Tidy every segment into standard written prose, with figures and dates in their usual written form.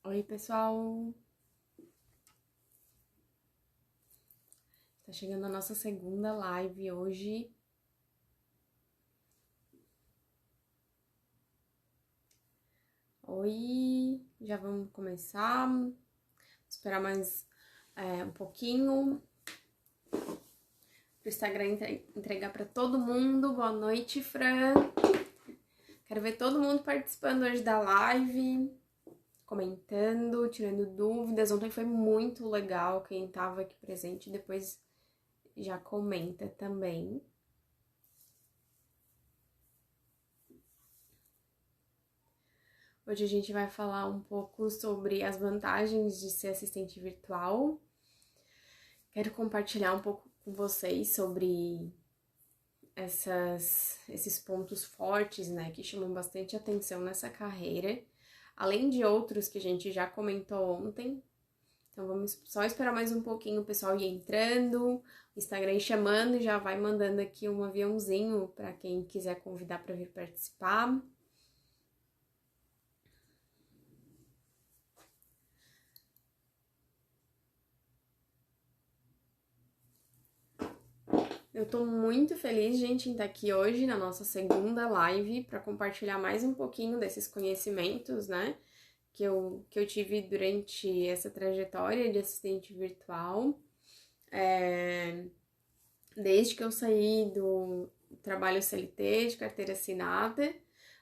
Oi, pessoal! Tá chegando a nossa segunda live hoje. Oi! Já vamos começar. Vou esperar mais um pouquinho pro Instagram entregar para todo mundo. Boa noite, Fran! Quero ver todo mundo participando hoje da live, comentando, tirando dúvidas. Ontem foi muito legal. Quem tava aqui presente depois já comenta também. Hoje a gente vai falar um pouco sobre as vantagens de ser assistente virtual. Quero compartilhar um pouco com vocês sobre esses pontos fortes, né, que chamam bastante atenção nessa carreira, além de outros que a gente já comentou ontem. Então vamos só esperar mais um pouquinho o pessoal ir entrando, o Instagram chamando e já vai mandando aqui um aviãozinho para quem quiser convidar para vir participar. Eu tô muito feliz, gente, em estar aqui hoje na nossa segunda live para compartilhar mais um pouquinho desses conhecimentos, né, que eu tive durante essa trajetória de assistente virtual. Desde que eu saí do trabalho CLT, de carteira assinada,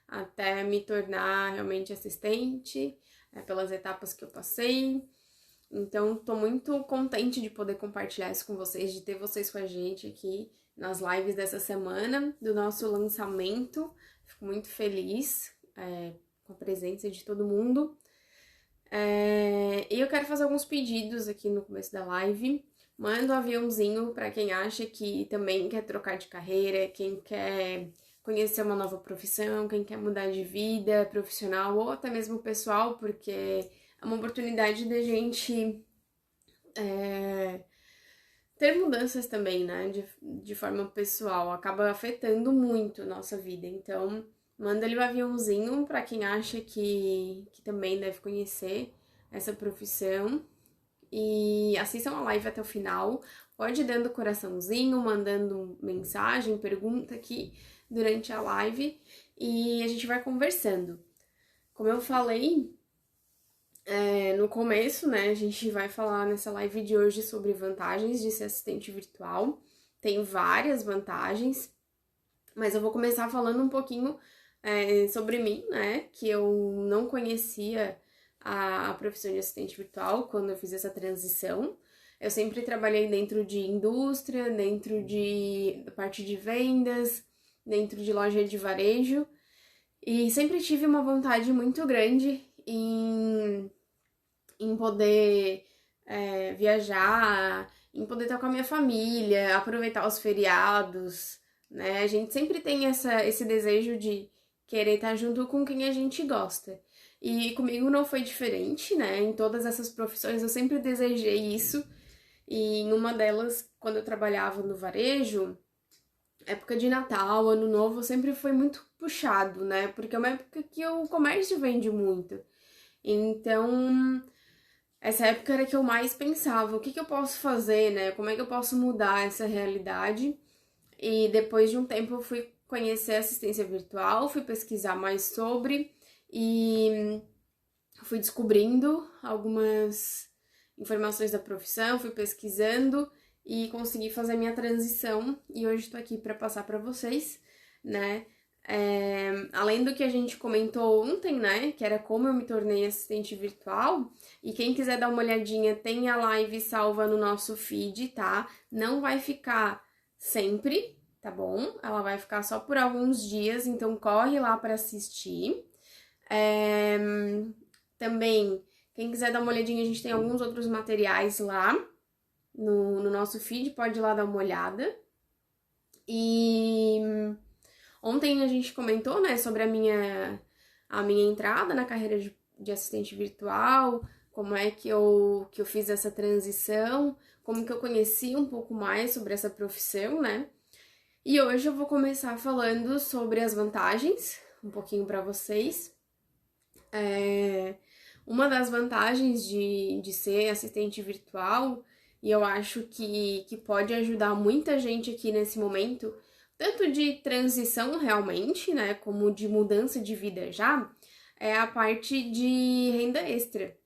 até me tornar realmente assistente, pelas etapas que eu passei. Então, tô muito contente de poder compartilhar isso com vocês, de ter vocês com a gente aqui nas lives dessa semana, do nosso lançamento. Fico muito feliz com a presença de todo mundo. E eu quero fazer alguns pedidos aqui no começo da live. Manda um aviãozinho para quem acha que também quer trocar de carreira, quem quer conhecer uma nova profissão, quem quer mudar de vida profissional ou até mesmo pessoal, porque é uma oportunidade da gente ter mudanças também, né, de forma pessoal, acaba afetando muito a nossa vida. Então, manda ali o aviãozinho para quem acha que também deve conhecer essa profissão e assistam a live até o final. Pode ir dando coraçãozinho, mandando mensagem, pergunta aqui durante a live e a gente vai conversando. Como eu falei, no começo, né, a gente vai falar nessa live de hoje sobre vantagens de ser assistente virtual. Tem várias vantagens, mas eu vou começar falando um pouquinho sobre mim, né, que eu não conhecia a profissão de assistente virtual quando eu fiz essa transição. Eu sempre trabalhei dentro de indústria, dentro de parte de vendas, dentro de loja de varejo, e sempre tive uma vontade muito grande em poder viajar, em poder estar com a minha família, aproveitar os feriados, né? A gente sempre tem esse desejo de querer estar junto com quem a gente gosta. E comigo não foi diferente, né? Em todas essas profissões eu sempre desejei isso. E em uma delas, quando eu trabalhava no varejo, época de Natal, Ano Novo, sempre foi muito puxado, né? Porque é uma época que o comércio vende muito. Então, essa época era que eu mais pensava, o que que eu posso fazer, né? Como é que eu posso mudar essa realidade? E depois de um tempo eu fui conhecer assistência virtual, fui pesquisar mais sobre e fui descobrindo algumas informações da profissão, fui pesquisando e consegui fazer a minha transição e hoje estou aqui para passar para vocês, né? Além do que a gente comentou ontem, né, que era como eu me tornei assistente virtual, e quem quiser dar uma olhadinha, tem a live salva no nosso feed, tá? Não vai ficar sempre, tá bom? Ela vai ficar só por alguns dias, então corre lá para assistir. Também, quem quiser dar uma olhadinha, a gente tem alguns outros materiais lá no nosso feed, pode ir lá dar uma olhada. E ontem a gente comentou, né, sobre a minha entrada na carreira de assistente virtual, como é que eu fiz essa transição, como que eu conheci um pouco mais sobre essa profissão, né? E hoje eu vou começar falando sobre as vantagens, um pouquinho para vocês. uma das vantagens de ser assistente virtual, e eu acho que pode ajudar muita gente aqui nesse momento, tanto de transição realmente, né, como de mudança de vida já, é a parte de renda extra.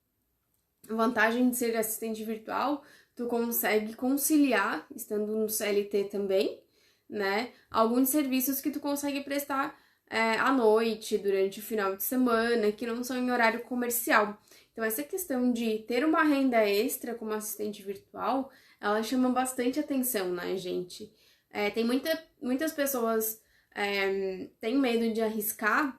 A vantagem de ser assistente virtual, tu consegue conciliar, estando no CLT também, né, alguns serviços que tu consegue prestar à noite, durante o final de semana, que não são em horário comercial. Então, essa questão de ter uma renda extra como assistente virtual, ela chama bastante atenção, né, gente? Tem muitas pessoas têm medo de arriscar,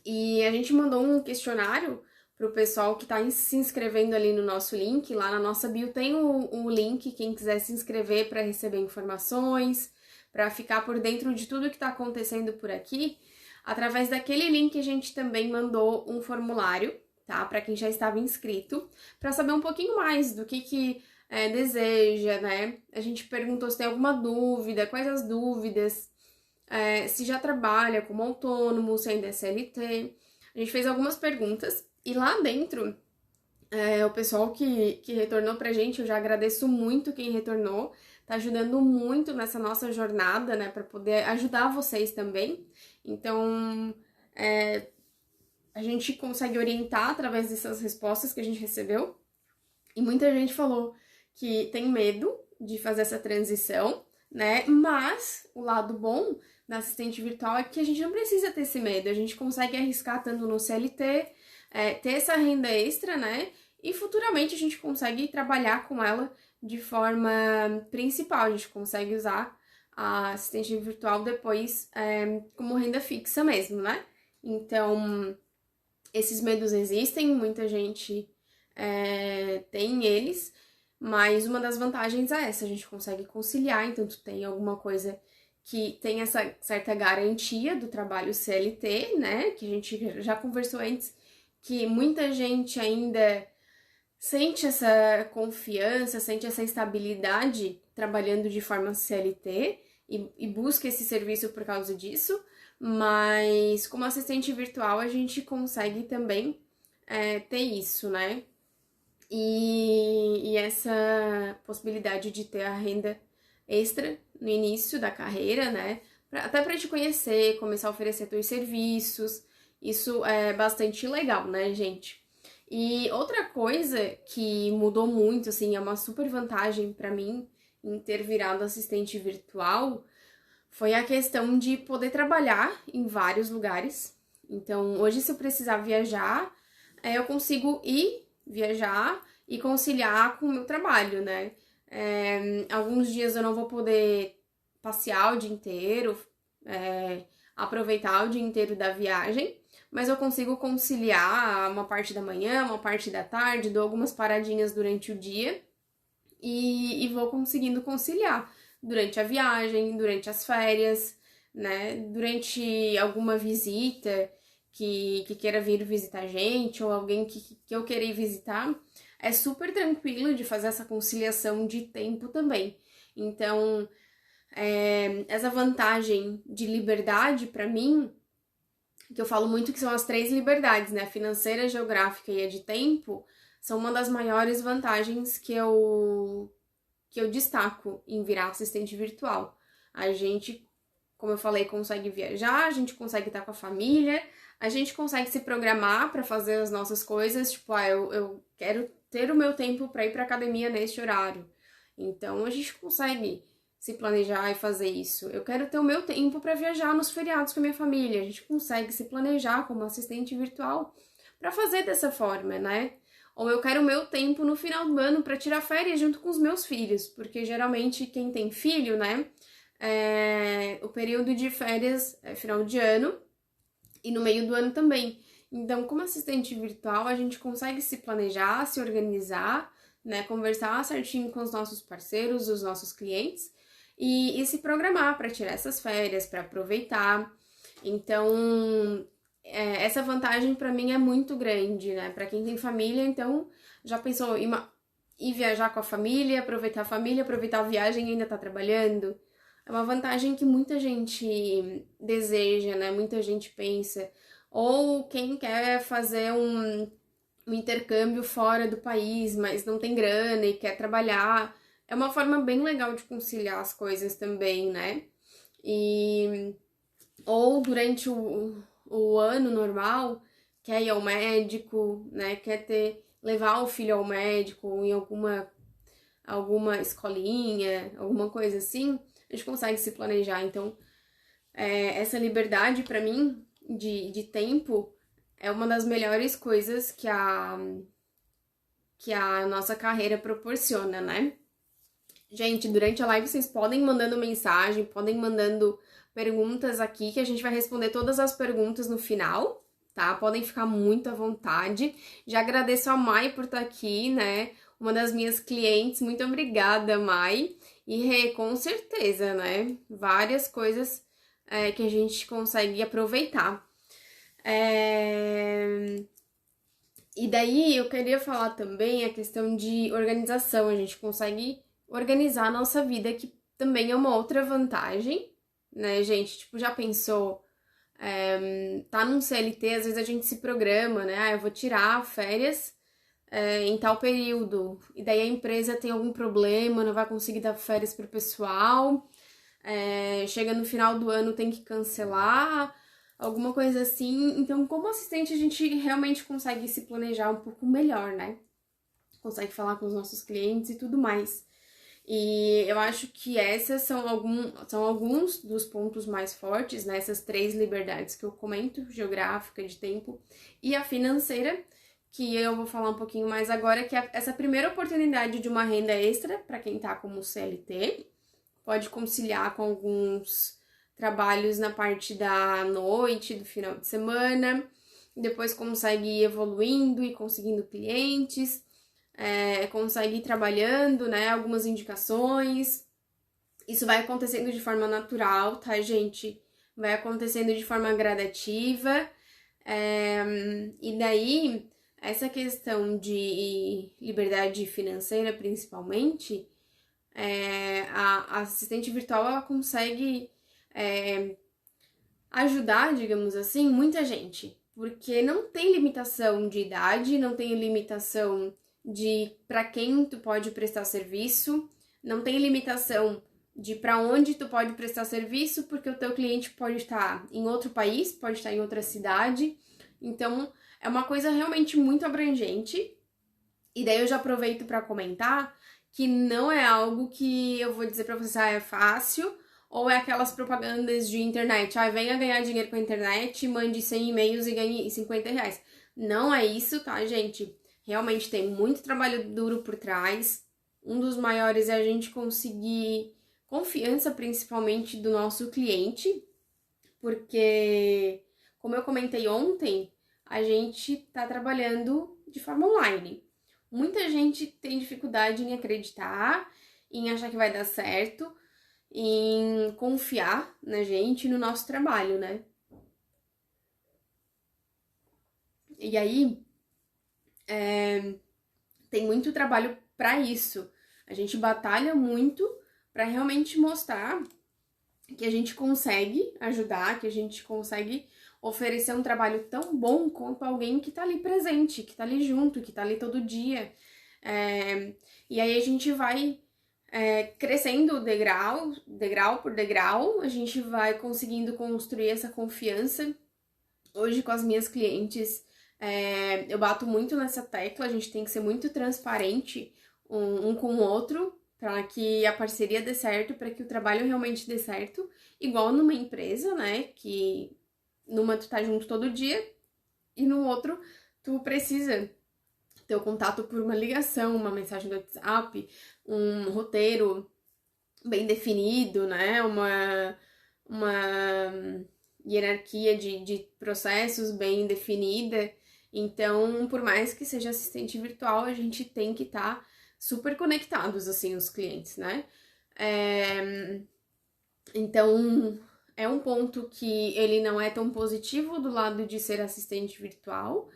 e a gente mandou um questionário pro pessoal que tá se inscrevendo ali no nosso link. Lá na nossa bio tem o link, quem quiser se inscrever para receber informações, para ficar por dentro de tudo que está acontecendo por aqui. Através daquele link a gente também mandou um formulário, tá? Para quem já estava inscrito, para saber um pouquinho mais do que deseja, né? A gente perguntou se tem alguma dúvida, quais as dúvidas, se já trabalha como autônomo, se ainda é CLT. A gente fez algumas perguntas e lá dentro, o pessoal que retornou pra gente, eu já agradeço muito quem retornou, tá ajudando muito nessa nossa jornada, né, para poder ajudar vocês também. Então, a gente consegue orientar através dessas respostas que a gente recebeu. E muita gente falou que tem medo de fazer essa transição, né? Mas o lado bom da assistente virtual é que a gente não precisa ter esse medo. A gente consegue arriscar estando no CLT, ter essa renda extra, né? E futuramente a gente consegue trabalhar com ela de forma principal. A gente consegue usar a assistente virtual depois como renda fixa mesmo, né? Então, esses medos existem, muita gente tem eles, mas uma das vantagens é essa, a gente consegue conciliar, então tu tem alguma coisa que tem essa certa garantia do trabalho CLT, né, que a gente já conversou antes, que muita gente ainda sente essa confiança, sente essa estabilidade trabalhando de forma CLT e busca esse serviço por causa disso, mas como assistente virtual a gente consegue também ter isso, né? E essa possibilidade de ter a renda extra no início da carreira, né? Até para te conhecer, começar a oferecer teus serviços, isso é bastante legal, né, gente? E outra coisa que mudou muito, assim, é uma super vantagem para mim em ter virado assistente virtual, foi a questão de poder trabalhar em vários lugares. Então, hoje, se eu precisar viajar, eu consigo ir viajar e conciliar com o meu trabalho, né? Alguns dias eu não vou poder passear o dia inteiro, aproveitar o dia inteiro da viagem, mas eu consigo conciliar uma parte da manhã, uma parte da tarde, dou algumas paradinhas durante o dia e vou conseguindo conciliar durante a viagem, durante as férias, né? Durante alguma visita que queira vir visitar a gente ou alguém que eu queira ir visitar, é super tranquilo de fazer essa conciliação de tempo também. Então, essa vantagem de liberdade para mim, que eu falo muito que são as 3 liberdades, né? A financeira, a geográfica e a de tempo, são uma das maiores vantagens que eu destaco em virar assistente virtual. A gente, como eu falei, consegue viajar, a gente consegue estar com a família, a gente consegue se programar para fazer as nossas coisas, tipo, eu quero ter o meu tempo para ir para academia neste horário. Então a gente consegue se planejar e fazer isso. Eu quero ter o meu tempo para viajar nos feriados com a minha família. A gente consegue se planejar como assistente virtual para fazer dessa forma, né? Ou eu quero o meu tempo no final do ano para tirar férias junto com os meus filhos, porque geralmente quem tem filho, né, o período de férias é final de ano e no meio do ano também. Então, como assistente virtual, a gente consegue se planejar, se organizar, né, conversar certinho com os nossos parceiros, os nossos clientes e se programar para tirar essas férias, para aproveitar. Então, essa vantagem para mim é muito grande, né? Para quem tem família, então já pensou em ir viajar com a família, aproveitar a viagem e ainda tá trabalhando? É uma vantagem que muita gente deseja, né? Muita gente pensa. Ou quem quer fazer um um intercâmbio fora do país, mas não tem grana e quer trabalhar. É uma forma bem legal de conciliar as coisas também, né? E ou durante o ano normal, quer ir ao médico, né? Quer levar o filho ao médico em alguma escolinha, alguma coisa assim, a gente consegue se planejar. Então, essa liberdade para mim de tempo é uma das melhores coisas que a nossa carreira proporciona, né? Gente, durante a live vocês podem mandando mensagem, podem mandando perguntas aqui, que a gente vai responder todas as perguntas no final, tá? Podem ficar muito à vontade. Já agradeço a Mai por estar aqui, né? Uma das minhas clientes. Muito obrigada, Mai. E Rê, com certeza, né? Várias coisas que a gente consegue aproveitar. E daí eu queria falar também a questão de organização. A gente consegue organizar a nossa vida, que também é uma outra vantagem, né, gente? Tipo, já pensou, tá num CLT, às vezes a gente se programa, né? Ah, eu vou tirar férias em tal período, e daí a empresa tem algum problema, não vai conseguir dar férias pro pessoal, chega no final do ano tem que cancelar, alguma coisa assim. Então, como assistente, a gente realmente consegue se planejar um pouco melhor, né? Consegue falar com os nossos clientes e tudo mais. E eu acho que essas são alguns dos pontos mais fortes, né? Essas 3 liberdades que eu comento, geográfica, de tempo, e a financeira, que eu vou falar um pouquinho mais agora, que é essa primeira oportunidade de uma renda extra para quem tá como CLT, pode conciliar com alguns trabalhos na parte da noite, do final de semana, depois consegue ir evoluindo e conseguindo clientes, consegue ir trabalhando, né, algumas indicações. Isso vai acontecendo de forma natural, tá, gente? Vai acontecendo de forma gradativa. E daí, essa questão de liberdade financeira, principalmente, a assistente virtual, ela consegue ajudar, digamos assim, muita gente. Porque não tem limitação de idade, não tem limitação de para quem tu pode prestar serviço, não tem limitação de para onde tu pode prestar serviço, porque o teu cliente pode estar em outro país, pode estar em outra cidade. Então, é uma coisa realmente muito abrangente. E daí eu já aproveito para comentar que não é algo que eu vou dizer para vocês, é fácil, ou é aquelas propagandas de internet, venha ganhar dinheiro com a internet, mande 100 e-mails e ganhe 50 reais. Não é isso, tá, gente? Realmente tem muito trabalho duro por trás. Um dos maiores é a gente conseguir confiança, principalmente do nosso cliente, porque, como eu comentei ontem, a gente tá trabalhando de forma online. Muita gente tem dificuldade em acreditar, em achar que vai dar certo, em confiar na gente, no nosso trabalho, né? E aí, tem muito trabalho para isso. A gente batalha muito para realmente mostrar que a gente consegue ajudar, que a gente consegue oferecer um trabalho tão bom quanto alguém que tá ali presente, que tá ali junto, que tá ali todo dia. E aí a gente vai crescendo degrau por degrau, a gente vai conseguindo construir essa confiança. Hoje, com as minhas clientes, eu bato muito nessa tecla, a gente tem que ser muito transparente um com o outro, para que a parceria dê certo, para que o trabalho realmente dê certo, igual numa empresa, né, que numa tu tá junto todo dia, e no outro tu precisa ter o contato por uma ligação, uma mensagem do WhatsApp, um roteiro bem definido, né, uma hierarquia de processos bem definida. Então, por mais que seja assistente virtual, a gente tem que estar super conectados, assim, os clientes, né? Então, é um ponto que ele não é tão positivo do lado de ser assistente virtual,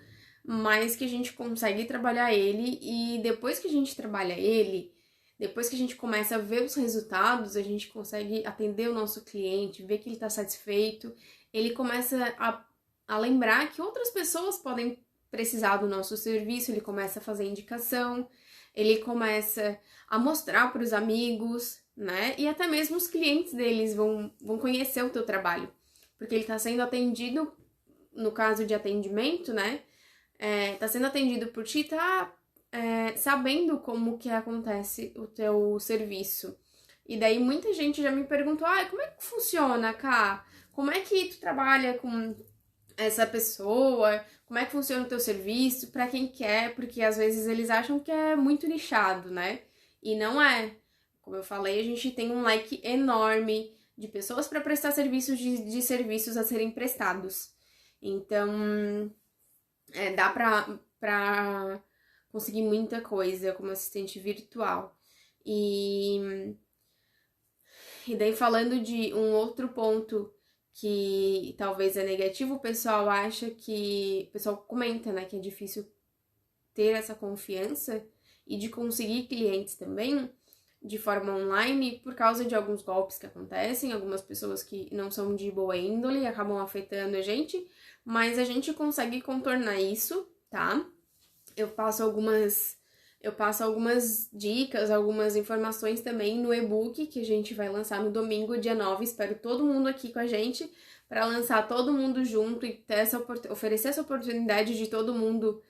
mas que a gente consegue trabalhar ele, e depois que a gente trabalha ele, depois que a gente começa a ver os resultados, a gente consegue atender o nosso cliente, ver que ele está satisfeito, ele começa a lembrar que outras pessoas podem precisar do nosso serviço, ele começa a fazer indicação, ele começa a mostrar para os amigos, né? E até mesmo os clientes deles vão conhecer o teu trabalho, porque ele está sendo atendido, no caso de atendimento, né? Tá sendo atendido por ti, sabendo como que acontece o teu serviço. E daí muita gente já me perguntou, como é que funciona, Ká? Como é que tu trabalha com essa pessoa? Como é que funciona o teu serviço? Pra quem quer? Porque às vezes eles acham que é muito nichado, né? E não é. Como eu falei, a gente tem um leque enorme de pessoas para prestar serviços de serviços a serem prestados. Então, dá pra conseguir muita coisa como assistente virtual. E daí falando de um outro ponto que talvez é negativo, o pessoal o pessoal comenta, né, que é difícil ter essa confiança e de conseguir clientes também de forma online por causa de alguns golpes que acontecem, algumas pessoas que não são de boa índole e acabam afetando a gente, mas a gente consegue contornar isso, tá? Eu passo algumas dicas, algumas informações também no e-book que a gente vai lançar no domingo, dia 9. Espero todo mundo aqui com a gente para lançar todo mundo junto e ter oferecer essa oportunidade de todo mundo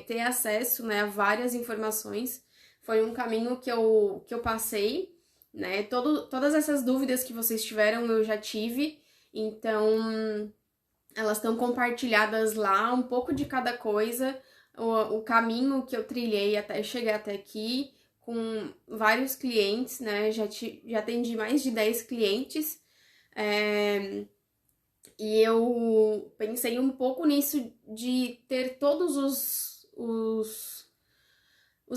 ter acesso, né, a várias informações. Foi um caminho que eu passei, né? Todas essas dúvidas que vocês tiveram eu já tive, então elas estão compartilhadas lá, um pouco de cada coisa. O caminho que eu trilhei até chegar até aqui, com vários clientes, né? Já atendi mais de 10 clientes. E eu pensei um pouco nisso de ter todos os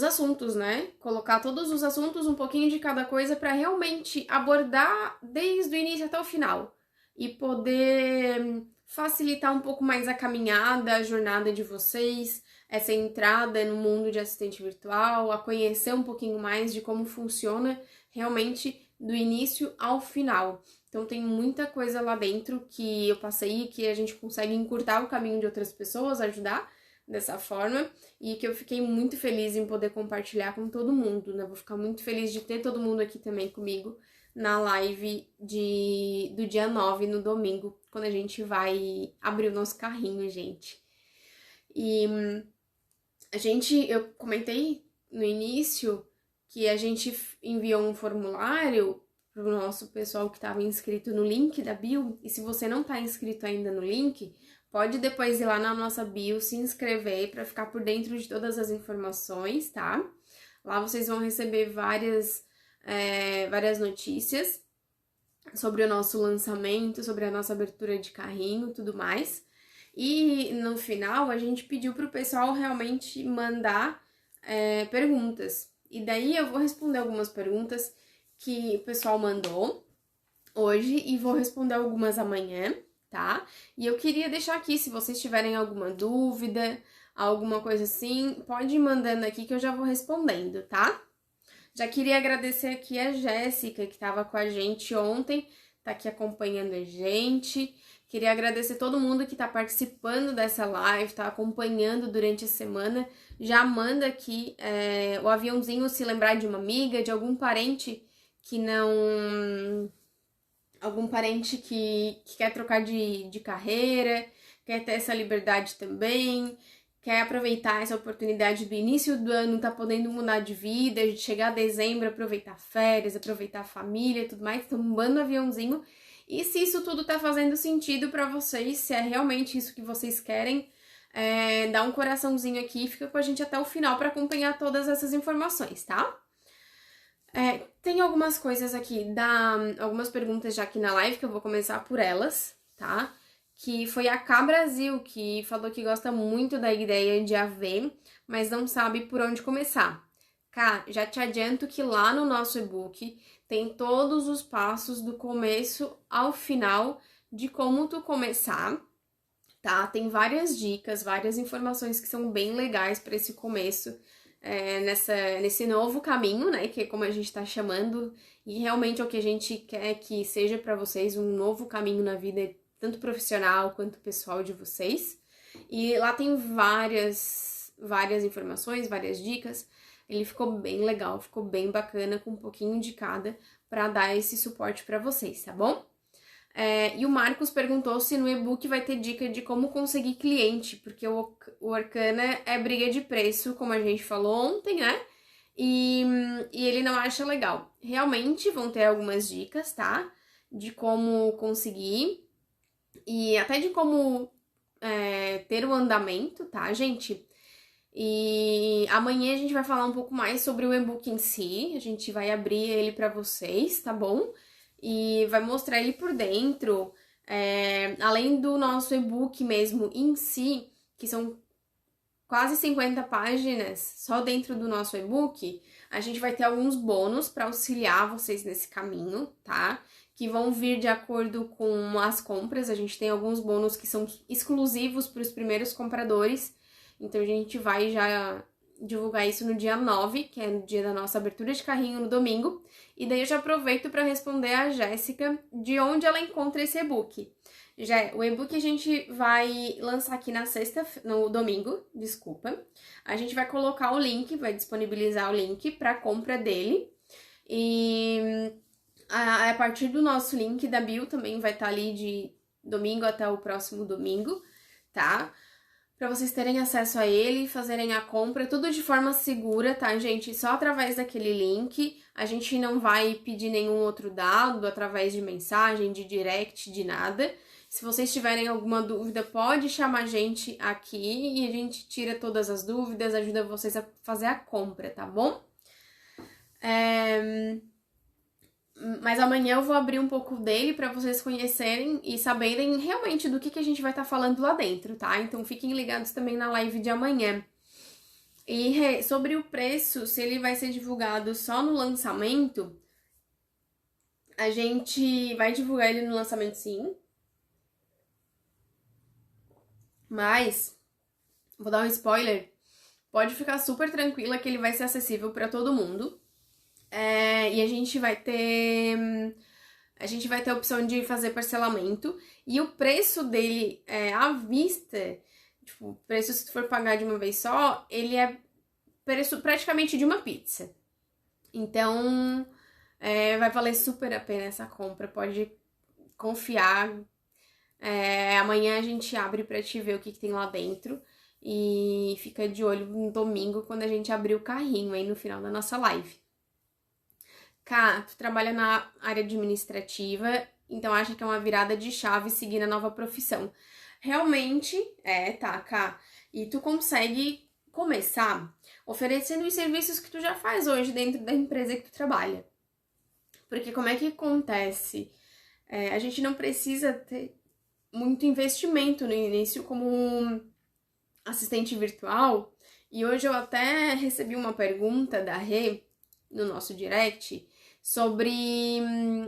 assuntos, né? Colocar todos os assuntos, um pouquinho de cada coisa, para realmente abordar desde o início até o final. E poder facilitar um pouco mais a caminhada, a jornada de vocês, essa entrada no mundo de assistente virtual, a conhecer um pouquinho mais de como funciona realmente do início ao final. Então tem muita coisa lá dentro que eu passei e que a gente consegue encurtar o caminho de outras pessoas, ajudar dessa forma, e que eu fiquei muito feliz em poder compartilhar com todo mundo, né? Vou ficar muito feliz de ter todo mundo aqui também comigo na live do dia 9, no domingo, quando a gente vai abrir o nosso carrinho, gente. E eu comentei no início que a gente enviou um formulário para o nosso pessoal que estava inscrito no link da bio, e se você não está inscrito ainda no link, pode depois ir lá na nossa bio, se inscrever para ficar por dentro de todas as informações, tá? Lá vocês vão receber várias notícias sobre o nosso lançamento, sobre a nossa abertura de carrinho e tudo mais. E no final a gente pediu para o pessoal realmente mandar perguntas. E daí eu vou responder algumas perguntas que o pessoal mandou hoje e vou responder algumas amanhã, tá? E eu queria deixar aqui, se vocês tiverem alguma dúvida, alguma coisa assim, pode ir mandando aqui que eu já vou respondendo, tá? Já queria agradecer aqui a Jéssica, que estava com a gente ontem, tá aqui acompanhando a gente. Queria agradecer todo mundo que tá participando dessa live, tá acompanhando durante a semana. Já manda aqui o aviãozinho se lembrar de uma amiga, de algum parente que não... Algum parente que quer trocar de carreira, quer ter essa liberdade também, quer aproveitar essa oportunidade do início do ano, tá podendo mudar de vida, de chegar a dezembro, aproveitar férias, aproveitar a família e tudo mais, então manda um aviãozinho. E se isso tudo tá fazendo sentido pra vocês, se é realmente isso que vocês querem, dá um coraçãozinho aqui e fica com a gente até o final pra acompanhar todas essas informações, tá? Tem algumas coisas aqui, algumas perguntas já aqui na live, que eu vou começar por elas, tá? Que foi a K Brasil, que falou que gosta muito da ideia de AV, mas não sabe por onde começar. Cá, já te adianto que lá no nosso e-book tem todos os passos do começo ao final de como tu começar, tá? Tem várias dicas, várias informações que são bem legais para esse começo, nesse novo caminho, né? Que é como a gente tá chamando, e realmente é o que a gente quer que seja para vocês um novo caminho na vida, tanto profissional quanto pessoal de vocês. E lá tem várias informações, várias dicas. Ele ficou bem legal, ficou bem bacana, com um pouquinho de cada, para dar esse suporte para vocês, tá bom? E o Marcos perguntou se no e-book vai ter dica de como conseguir cliente, porque o Arcana é briga de preço, como a gente falou ontem, né? E ele não acha legal. Realmente vão ter algumas dicas, tá? De como conseguir e até de como ter o andamento, tá, gente? E amanhã a gente vai falar um pouco mais sobre o e-book em si, a gente vai abrir ele para vocês, tá bom? E vai mostrar ele por dentro, além do nosso e-book mesmo em si, que são quase 50 páginas só dentro do nosso e-book, a gente vai ter alguns bônus para auxiliar vocês nesse caminho, tá? Que vão vir de acordo com as compras. A gente tem alguns bônus que são exclusivos para os primeiros compradores. Então a gente vai já divulgar isso no dia 9, que é o dia da nossa abertura de carrinho no domingo. E daí eu já aproveito para responder a Jéssica de onde ela encontra esse e-book. Já, o e-book a gente vai lançar aqui no domingo, desculpa. A gente vai colocar o link, vai disponibilizar o link para compra dele. E a partir do nosso link da bio também vai estar ali de domingo até o próximo domingo, tá? Para vocês terem acesso a ele, fazerem a compra, tudo de forma segura, tá, gente? Só através daquele link. A gente não vai pedir nenhum outro dado através de mensagem, de direct, de nada. Se vocês tiverem alguma dúvida, pode chamar a gente aqui e a gente tira todas as dúvidas, ajuda vocês a fazer a compra, tá bom? Mas amanhã eu vou abrir um pouco dele para vocês conhecerem e saberem realmente do que a gente vai estar falando lá dentro, tá? Então fiquem ligados também na live de amanhã. E sobre o preço, se ele vai ser divulgado só no lançamento, a gente vai divulgar ele no lançamento sim. Mas, vou dar um spoiler, pode ficar super tranquila que ele vai ser acessível para todo mundo. E a gente vai ter a opção de fazer parcelamento. E o preço dele à vista, tipo, o preço se tu for pagar de uma vez só, ele é preço praticamente de uma pizza. Então, vai valer super a pena essa compra, pode confiar. Amanhã a gente abre pra te ver o que tem lá dentro. E fica de olho no domingo quando a gente abrir o carrinho aí no final da nossa live. Cá, tu trabalha na área administrativa, então acha que é uma virada de chave seguir a nova profissão. Realmente tá, Cá. E tu consegue começar oferecendo os serviços que tu já faz hoje dentro da empresa que tu trabalha. Porque como é que acontece? A gente não precisa ter muito investimento no início como assistente virtual. E hoje eu até recebi uma pergunta da Rê no nosso direct sobre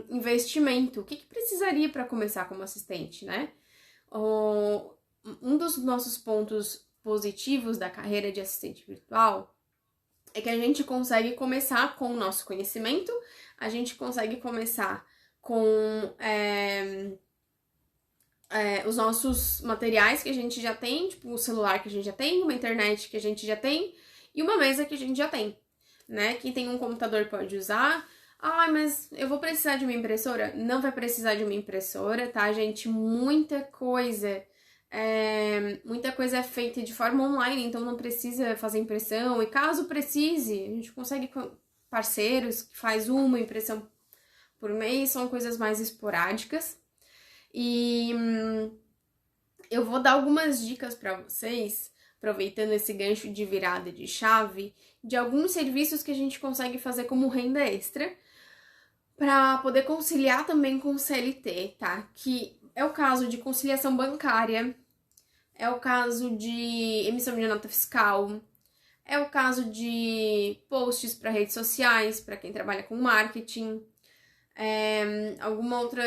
investimento. O que precisaria para começar como assistente, né? Um dos nossos pontos positivos da carreira de assistente virtual é que a gente consegue começar com o nosso conhecimento, a gente consegue começar com os nossos materiais que a gente já tem, tipo o celular que a gente já tem, uma internet que a gente já tem e uma mesa que a gente já tem, né? Quem tem um computador pode usar. Mas eu vou precisar de uma impressora? Não vai precisar de uma impressora, tá, gente? Muita coisa é feita de forma online, então não precisa fazer impressão. E caso precise, a gente consegue parceiros que faz uma impressão por mês, são coisas mais esporádicas. E eu vou dar algumas dicas para vocês, aproveitando esse gancho de virada de chave, de alguns serviços que a gente consegue fazer como renda extra, para poder conciliar também com o CLT, tá? Que é o caso de conciliação bancária, é o caso de emissão de nota fiscal, é o caso de posts para redes sociais, para quem trabalha com marketing, alguma outra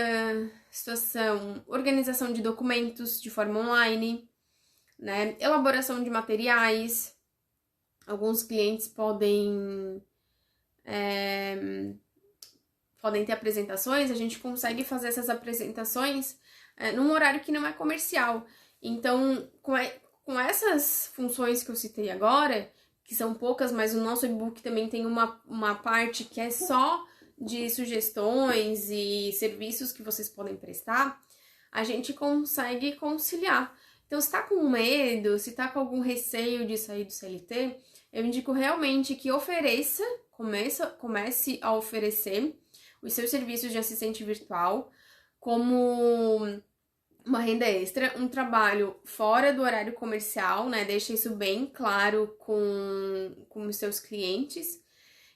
situação, organização de documentos de forma online, né? Elaboração de materiais. Alguns clientes podem ter apresentações, a gente consegue fazer essas apresentações num horário que não é comercial. Então, com essas funções que eu citei agora, que são poucas, mas o nosso e-book também tem uma parte que é só de sugestões e serviços que vocês podem prestar, a gente consegue conciliar. Então, se tá com medo, se tá com algum receio de sair do CLT, eu indico realmente que comece a oferecer os seus serviços de assistente virtual como uma renda extra, um trabalho fora do horário comercial, né? Deixa isso bem claro com os seus clientes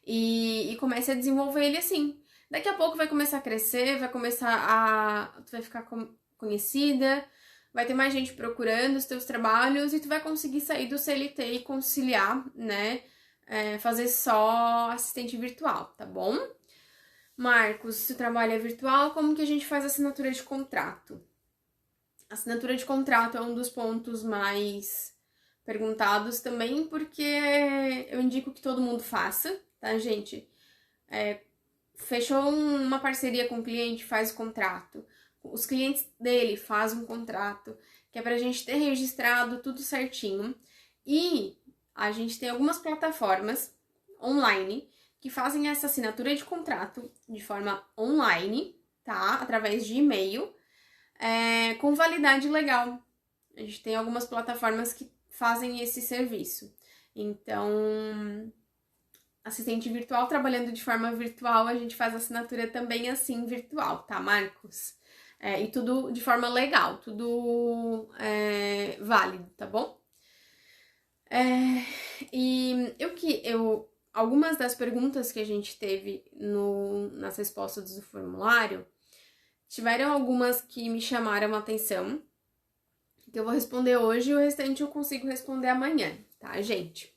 e comece a desenvolver ele assim. Daqui a pouco vai começar a crescer, tu vai ficar conhecida, vai ter mais gente procurando os teus trabalhos e tu vai conseguir sair do CLT e conciliar, né? Fazer só assistente virtual, tá bom? Marcos, se o trabalho é virtual, como que a gente faz a assinatura de contrato? A assinatura de contrato é um dos pontos mais perguntados também, porque eu indico que todo mundo faça, tá, gente? Fechou uma parceria com o cliente, faz o contrato. Os clientes dele fazem um contrato, que é pra gente ter registrado tudo certinho. E a gente tem algumas plataformas online que fazem essa assinatura de contrato de forma online, tá? Através de e-mail, com validade legal. A gente tem algumas plataformas que fazem esse serviço. Então, assistente virtual, trabalhando de forma virtual, a gente faz assinatura também assim, virtual, tá, Marcos? E tudo de forma legal, tudo válido, tá bom? Algumas das perguntas que a gente teve nas respostas do formulário, tiveram algumas que me chamaram a atenção, que eu vou responder hoje e o restante eu consigo responder amanhã, tá, gente?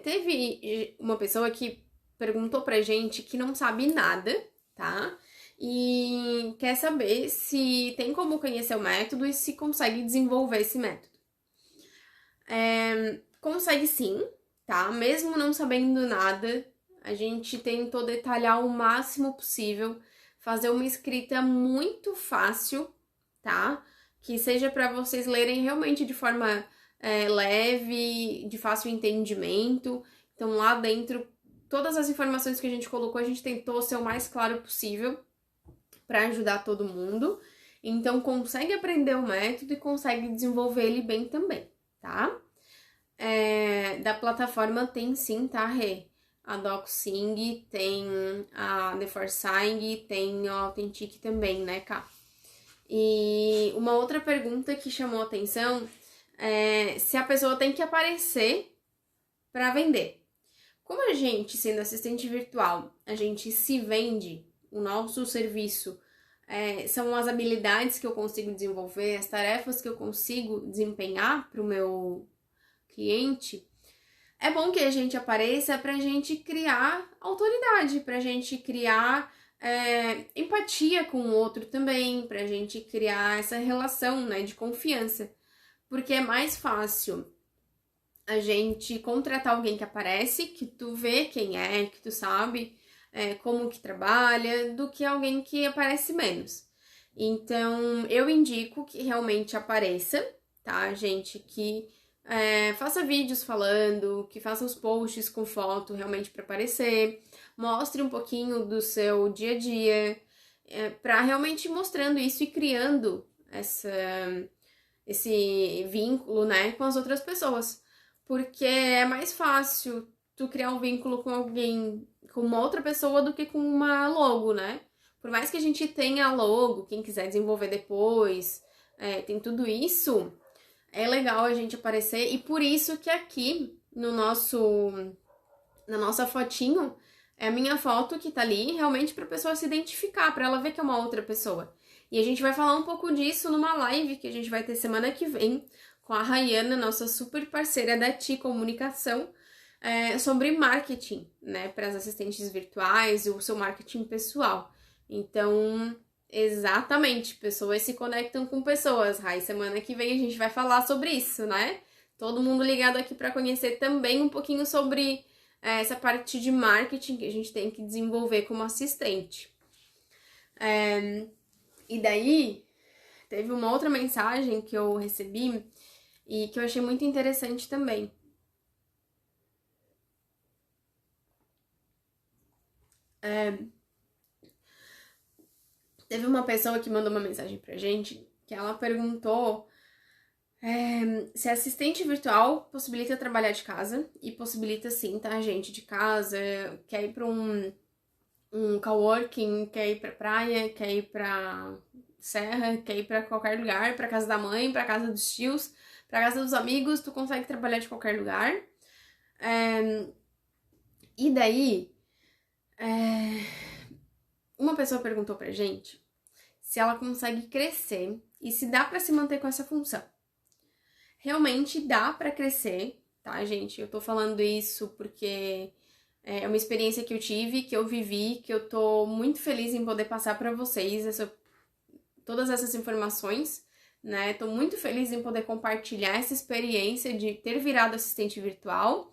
Teve uma pessoa que perguntou pra gente que não sabe nada, tá? E quer saber se tem como conhecer o método e se consegue desenvolver esse método. Consegue sim, tá? Mesmo não sabendo nada, a gente tentou detalhar o máximo possível, fazer uma escrita muito fácil, tá? Que seja para vocês lerem realmente de forma leve, de fácil entendimento. Então, lá dentro, todas as informações que a gente colocou, a gente tentou ser o mais claro possível para ajudar todo mundo. Então, consegue aprender o método e consegue desenvolver ele bem também, tá? Da plataforma tem sim, tá, Rê? A DocSing, tem a TheForSing, tem o Authentic também, né, Cá? E uma outra pergunta que chamou a atenção é se a pessoa tem que aparecer para vender. Como a gente, sendo assistente virtual, a gente se vende, o nosso serviço são as habilidades que eu consigo desenvolver, as tarefas que eu consigo desempenhar para o meu cliente, é bom que a gente apareça pra gente criar autoridade, pra gente criar empatia com o outro também, pra gente criar essa relação, né, de confiança. Porque é mais fácil a gente contratar alguém que aparece, que tu vê quem é, que tu sabe como que trabalha, do que alguém que aparece menos. Então, eu indico que realmente apareça, tá, gente? Que faça vídeos falando, que faça os posts com foto realmente para aparecer, mostre um pouquinho do seu dia a dia, para realmente mostrando isso e criando esse vínculo, né, com as outras pessoas. Porque é mais fácil tu criar um vínculo com alguém, com uma outra pessoa, do que com uma logo, né? Por mais que a gente tenha a logo, quem quiser desenvolver depois, tem tudo isso, é legal a gente aparecer. E por isso que aqui na nossa fotinho, é a minha foto que tá ali, realmente pra pessoa se identificar, pra ela ver que é uma outra pessoa. E a gente vai falar um pouco disso numa live que a gente vai ter semana que vem com a Rayana, nossa super parceira da TI Comunicação, sobre marketing, né, para as assistentes virtuais e o seu marketing pessoal. Então, exatamente, pessoas se conectam com pessoas. Ray, semana que vem a gente vai falar sobre isso, né? Todo mundo ligado aqui para conhecer também um pouquinho sobre essa parte de marketing que a gente tem que desenvolver como assistente. E daí, teve uma outra mensagem que eu recebi e que eu achei muito interessante também. Teve uma pessoa que mandou uma mensagem pra gente que ela perguntou se assistente virtual possibilita trabalhar de casa, e possibilita sim, tá, gente, de casa, quer ir pra um coworking, quer ir pra praia, quer ir pra serra, quer ir pra qualquer lugar, pra casa da mãe, pra casa dos tios, pra casa dos amigos, tu consegue trabalhar de qualquer lugar. E daí, uma pessoa perguntou pra gente se ela consegue crescer e se dá pra se manter com essa função. Realmente dá pra crescer, tá, gente? Eu tô falando isso porque é uma experiência que eu tive, que eu vivi, que eu tô muito feliz em poder passar pra vocês todas essas informações, né? Tô muito feliz em poder compartilhar essa experiência de ter virado assistente virtual,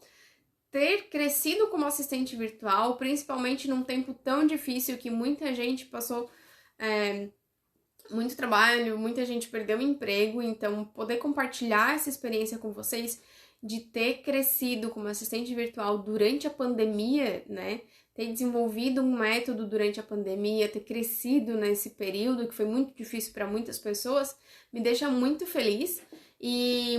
ter crescido como assistente virtual, principalmente num tempo tão difícil que muita gente passou muito trabalho, muita gente perdeu o emprego, então poder compartilhar essa experiência com vocês de ter crescido como assistente virtual durante a pandemia, né? Ter desenvolvido um método durante a pandemia, ter crescido nesse período que foi muito difícil para muitas pessoas, me deixa muito feliz e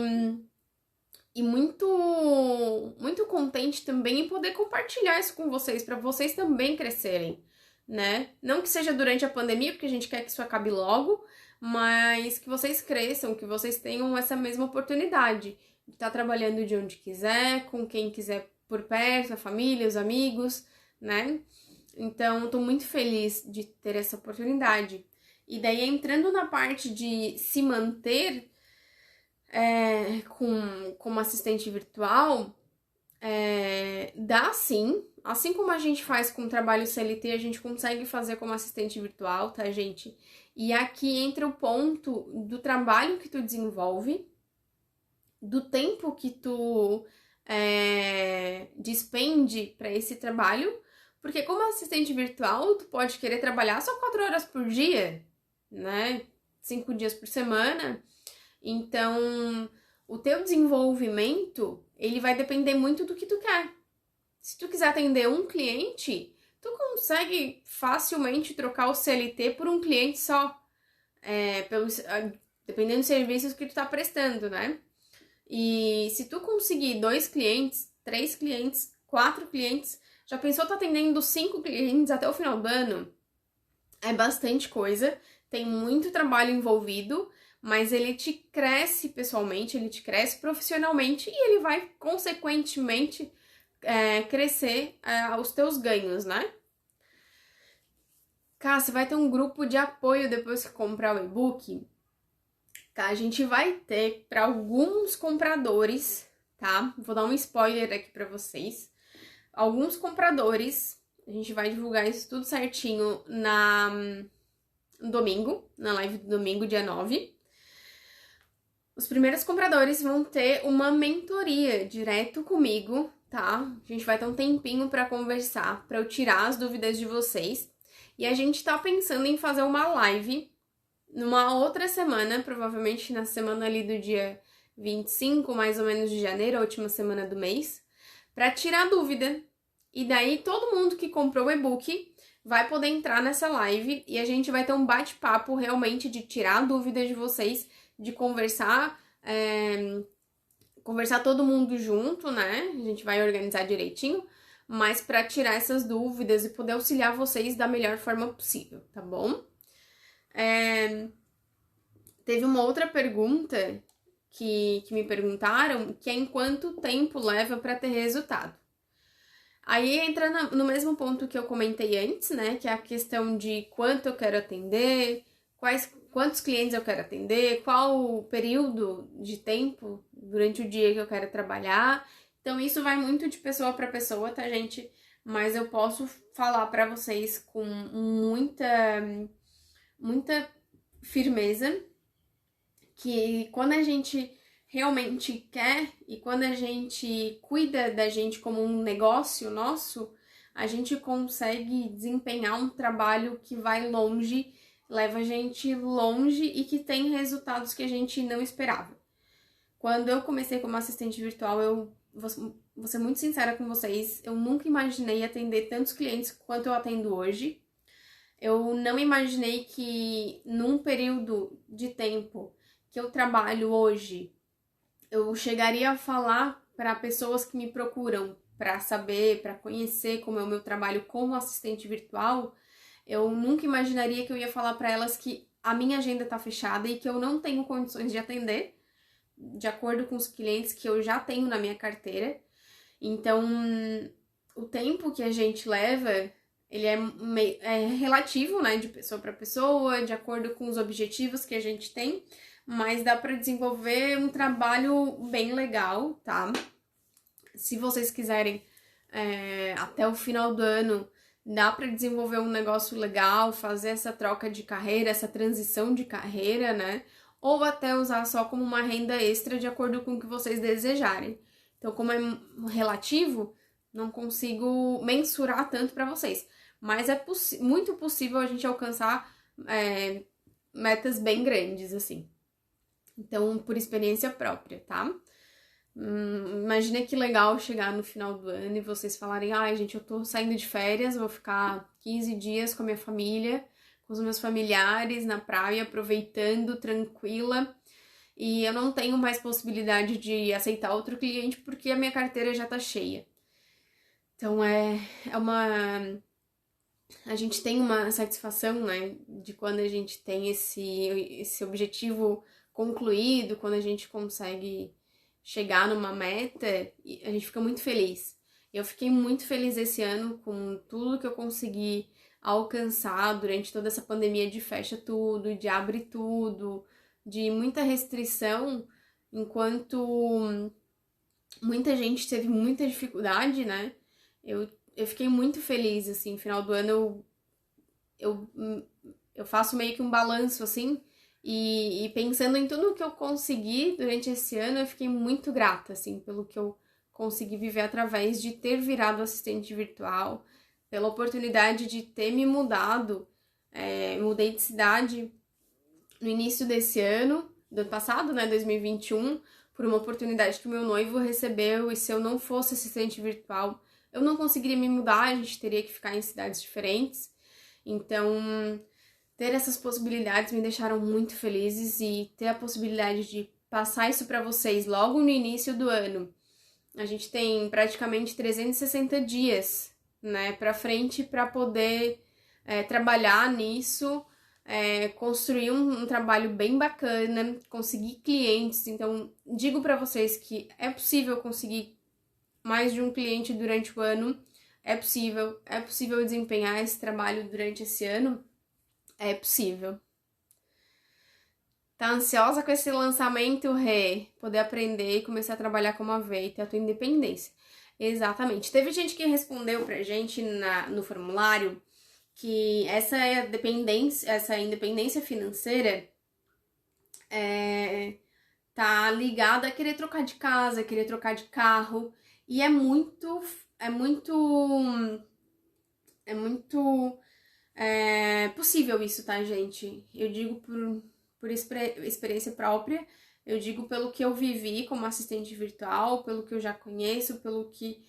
muito contente também em poder compartilhar isso com vocês, para vocês também crescerem, né? Não que seja durante a pandemia, porque a gente quer que isso acabe logo, mas que vocês cresçam, que vocês tenham essa mesma oportunidade de estar trabalhando de onde quiser, com quem quiser por perto, a família, os amigos, né? Então, tô muito feliz de ter essa oportunidade. E daí, entrando na parte de se manter como assistente virtual, dá sim. Assim como a gente faz com trabalho CLT, a gente consegue fazer como assistente virtual, tá, gente? E aqui entra o ponto do trabalho que tu desenvolve, do tempo que tu despende para esse trabalho, porque como assistente virtual, tu pode querer trabalhar só 4 horas por dia, né? 5 dias por semana. Então, o teu desenvolvimento, ele vai depender muito do que tu quer. Se tu quiser atender um cliente, tu consegue facilmente trocar o CLT por um cliente só, dependendo dos serviços que tu tá prestando, né? E se tu conseguir 2 clientes, 3 clientes, 4 clientes, já pensou tu atendendo 5 clientes até o final do ano? É bastante coisa, tem muito trabalho envolvido, mas ele te cresce pessoalmente, ele te cresce profissionalmente e ele vai, consequentemente, crescer os teus ganhos, né? Cara, você vai ter um grupo de apoio depois que comprar o e-book? Tá, a gente vai ter para alguns compradores, tá? Vou dar um spoiler aqui para vocês. Alguns compradores, a gente vai divulgar isso tudo certinho no domingo, na live do domingo, dia 9. Os primeiros compradores vão ter uma mentoria direto comigo, tá? A gente vai ter um tempinho para conversar, para eu tirar as dúvidas de vocês. E a gente tá pensando em fazer uma live numa outra semana, provavelmente na semana ali do dia 25, mais ou menos, de janeiro, a última semana do mês, para tirar dúvida. E daí todo mundo que comprou o e-book vai poder entrar nessa live e a gente vai ter um bate-papo realmente de tirar dúvidas de vocês, de conversar, conversar todo mundo junto, né? A gente vai organizar direitinho, mas para tirar essas dúvidas e poder auxiliar vocês da melhor forma possível, tá bom? Teve uma outra pergunta que me perguntaram, que é em quanto tempo leva para ter resultado. Aí entra no mesmo ponto que eu comentei antes, né? Que é a questão de quanto eu quero atender, quantos clientes eu quero atender, qual o período de tempo durante o dia que eu quero trabalhar. Então, isso vai muito de pessoa para pessoa, tá, gente? Mas eu posso falar para vocês com muita firmeza que quando a gente realmente quer e quando a gente cuida da gente como um negócio nosso, a gente consegue desempenhar um trabalho que vai longe, leva a gente longe e que tem resultados que a gente não esperava. Quando eu comecei como assistente virtual, eu vou ser muito sincera com vocês, eu nunca imaginei atender tantos clientes quanto eu atendo hoje. Eu não imaginei que num período de tempo que eu trabalho hoje, eu chegaria a falar para pessoas que me procuram para saber, para conhecer como é o meu trabalho como assistente virtual. Eu nunca imaginaria que eu ia falar para elas que a minha agenda está fechada e que eu não tenho condições de atender de acordo com os clientes que eu já tenho na minha carteira. Então, o tempo que a gente leva, ele é relativo, né, de pessoa para pessoa, de acordo com os objetivos que a gente tem, mas dá para desenvolver um trabalho bem legal, tá? Se vocês quiserem, até o final do ano, dá para desenvolver um negócio legal, fazer essa troca de carreira, essa transição de carreira, né? Ou até usar só como uma renda extra de acordo com o que vocês desejarem. Então, como é relativo, não consigo mensurar tanto para vocês. Mas é muito possível a gente alcançar metas bem grandes, assim. Então, por experiência própria, tá? Imagina que legal chegar no final do ano e vocês falarem: ai, gente, eu tô saindo de férias, vou ficar 15 dias com a minha família, com os meus familiares na praia, aproveitando, tranquila, e eu não tenho mais possibilidade de aceitar outro cliente porque a minha carteira já tá cheia. Então a gente tem uma satisfação, né, de quando a gente tem esse objetivo concluído, quando a gente consegue chegar numa meta, a gente fica muito feliz. Eu fiquei muito feliz esse ano com tudo que eu consegui alcançar durante toda essa pandemia de fecha tudo, de abre tudo, de muita restrição, enquanto muita gente teve muita dificuldade, né? Eu fiquei muito feliz, assim, no final do ano eu faço meio que um balanço, assim, e pensando em tudo que eu consegui durante esse ano, eu fiquei muito grata, assim, pelo que eu consegui viver através de ter virado assistente virtual, pela oportunidade de ter me mudado. Mudei de cidade no início desse ano, do ano passado, né, 2021, por uma oportunidade que o meu noivo recebeu, e se eu não fosse assistente virtual, eu não conseguiria me mudar, a gente teria que ficar em cidades diferentes. Então, ter essas possibilidades me deixaram muito felizes, e ter a possibilidade de passar isso para vocês logo no início do ano. A gente tem praticamente 360 dias, né, para frente para poder trabalhar nisso, construir um trabalho bem bacana, conseguir clientes. Então, digo para vocês que é possível conseguir mais de um cliente durante o ano, é possível desempenhar esse trabalho durante esse ano. É possível. Tá ansiosa com esse lançamento, Rê? Poder aprender e começar a trabalhar como AV e ter a tua independência. Exatamente. Teve gente que respondeu pra gente no formulário que essa independência financeira tá ligada a querer trocar de casa, querer trocar de carro. E é muito possível isso, tá, gente? Eu digo por experiência própria, eu digo pelo que eu vivi como assistente virtual, pelo que eu já conheço, pelo que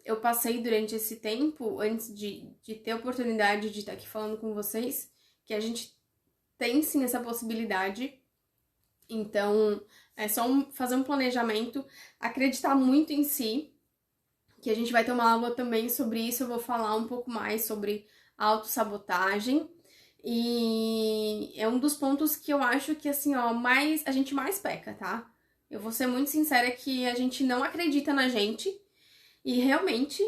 eu passei durante esse tempo, antes de ter a oportunidade de estar aqui falando com vocês, que a gente tem sim essa possibilidade. Então, é só fazer um planejamento, acreditar muito em si, que a gente vai ter uma aula também sobre isso. Eu vou falar um pouco mais sobre autossabotagem, e é um dos pontos que eu acho que, assim, ó, a gente mais peca, tá? Eu vou ser muito sincera que a gente não acredita na gente, e realmente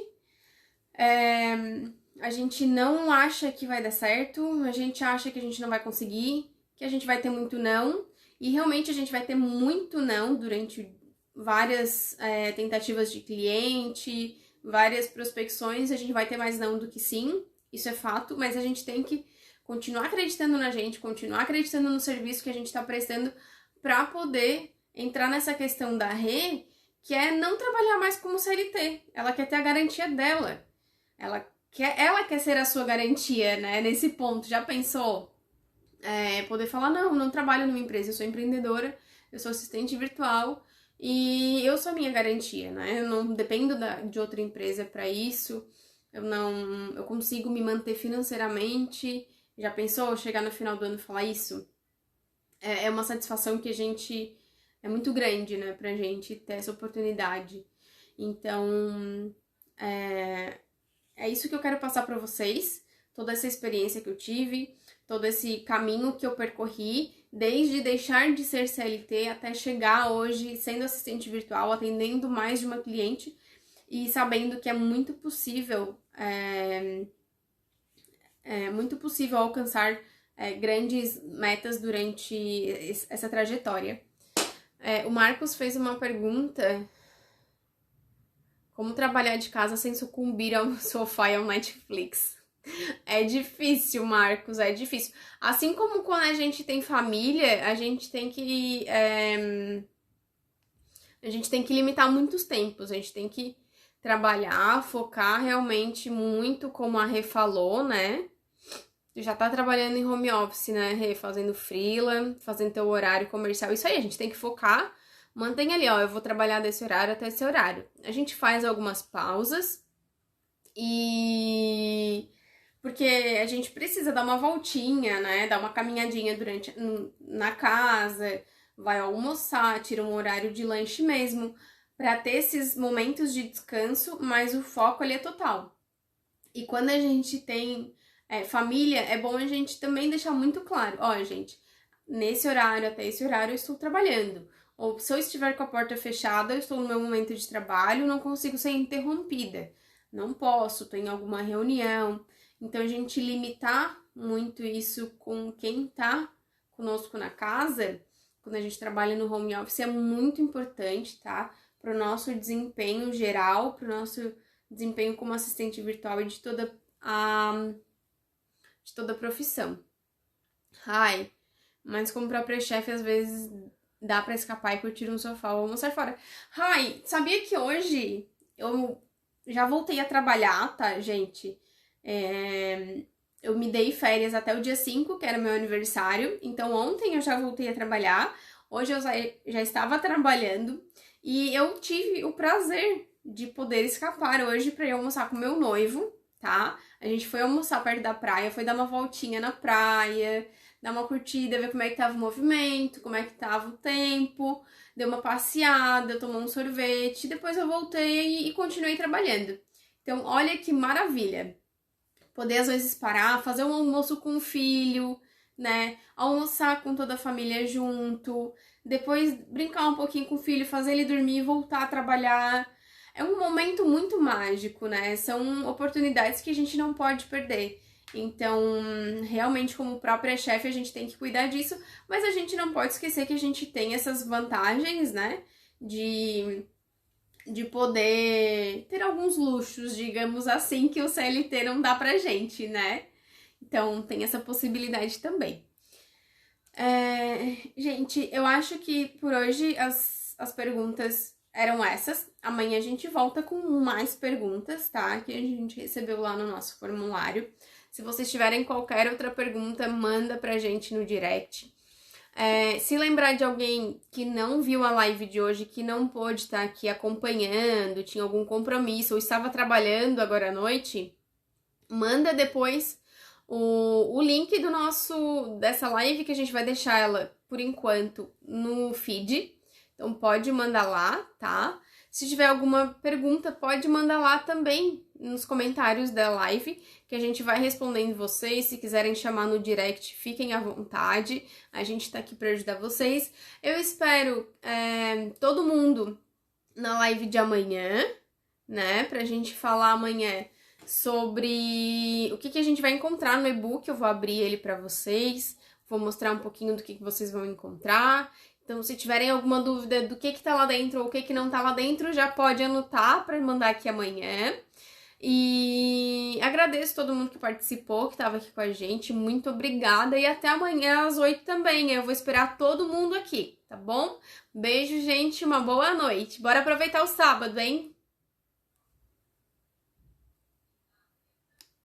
a gente não acha que vai dar certo, a gente acha que a gente não vai conseguir, que a gente vai ter muito não, e realmente a gente vai ter muito não durante várias tentativas de cliente, várias prospecções, a gente vai ter mais não do que sim, isso é fato, mas a gente tem que continuar acreditando na gente, continuar acreditando no serviço que a gente está prestando para poder entrar nessa questão da Rê, que é não trabalhar mais como CLT. Ela quer ter a garantia dela. Ela quer ser a sua garantia, né? Nesse ponto, já pensou? Poder falar, não trabalho numa empresa, eu sou empreendedora, eu sou assistente virtual e eu sou a minha garantia, né? Eu não dependo de outra empresa para isso, eu consigo me manter financeiramente. Já pensou chegar no final do ano e falar isso? É uma satisfação que é muito grande, né, pra gente ter essa oportunidade. Então, é isso que eu quero passar para vocês, toda essa experiência que eu tive, todo esse caminho que eu percorri, desde deixar de ser CLT até chegar hoje sendo assistente virtual, atendendo mais de uma cliente e sabendo que é muito possível alcançar grandes metas durante essa trajetória. O Marcos fez uma pergunta: como trabalhar de casa sem sucumbir ao sofá e ao Netflix? É difícil, Marcos, é difícil. Assim como quando a gente tem família, a gente tem que limitar muitos tempos, a gente tem que trabalhar, focar realmente muito, como a Rê falou, né? Tu já tá trabalhando em home office, né, Rê? Fazendo freela, fazendo teu horário comercial. Isso aí, a gente tem que focar. Mantém ali, ó, eu vou trabalhar desse horário até esse horário. A gente faz algumas pausas porque a gente precisa dar uma voltinha, né? Dar uma caminhadinha na casa, vai almoçar, tira um horário de lanche mesmo, pra ter esses momentos de descanso, mas o foco ali é total. E quando a gente tem família, é bom a gente também deixar muito claro, ó, gente, nesse horário até esse horário eu estou trabalhando. Ou se eu estiver com a porta fechada, eu estou no meu momento de trabalho, não consigo ser interrompida. Não posso, estou em alguma reunião. Então, a gente limitar muito isso com quem tá conosco na casa, quando a gente trabalha no home office, é muito importante, tá? Para o nosso desempenho geral, para o nosso desempenho como assistente virtual e de toda a profissão. Ai, mas como própria chefe, às vezes dá pra escapar e curtir um sofá ou almoçar fora. Ai, sabia que hoje eu já voltei a trabalhar, tá, gente? Eu me dei férias até o dia 5, que era meu aniversário. Então, ontem eu já voltei a trabalhar. Hoje eu já estava trabalhando. E eu tive o prazer de poder escapar hoje pra ir almoçar com meu noivo, tá? A gente foi almoçar perto da praia, foi dar uma voltinha na praia, dar uma curtida, ver como é que tava o movimento, como é que tava o tempo, deu uma passeada, tomou um sorvete, depois eu voltei e continuei trabalhando. Então, olha que maravilha. Poder, às vezes, parar, fazer um almoço com o filho, né? Almoçar com toda a família junto, depois brincar um pouquinho com o filho, fazer ele dormir e voltar a trabalhar. É um momento muito mágico, né? São oportunidades que a gente não pode perder. Então, realmente, como própria chefe, a gente tem que cuidar disso, mas a gente não pode esquecer que a gente tem essas vantagens, né? De poder ter alguns luxos, digamos assim, que o CLT não dá pra gente, né? Então, tem essa possibilidade também. Gente, eu acho que por hoje as perguntas eram essas. Amanhã a gente volta com mais perguntas, tá? Que a gente recebeu lá no nosso formulário. Se vocês tiverem qualquer outra pergunta, manda pra gente no direct. Se lembrar de alguém que não viu a live de hoje, que não pôde estar aqui acompanhando, tinha algum compromisso ou estava trabalhando agora à noite, manda depois o link dessa live, que a gente vai deixar ela, por enquanto, no feed. Então, pode mandar lá, tá? Se tiver alguma pergunta, pode mandar lá também nos comentários da live, que a gente vai respondendo vocês. Se quiserem chamar no direct, fiquem à vontade. A gente tá aqui para ajudar vocês. Eu espero todo mundo na live de amanhã, né? Pra gente falar amanhã sobre o que a gente vai encontrar no e-book. Eu vou abrir ele para vocês, vou mostrar um pouquinho do que vocês vão encontrar. Então, se tiverem alguma dúvida do que tá lá dentro ou o que não tá lá dentro, já pode anotar para mandar aqui amanhã. E agradeço todo mundo que participou, que estava aqui com a gente. Muito obrigada e até amanhã às 8 também. Eu vou esperar todo mundo aqui, tá bom? Beijo, gente. Uma boa noite. Bora aproveitar o sábado, hein?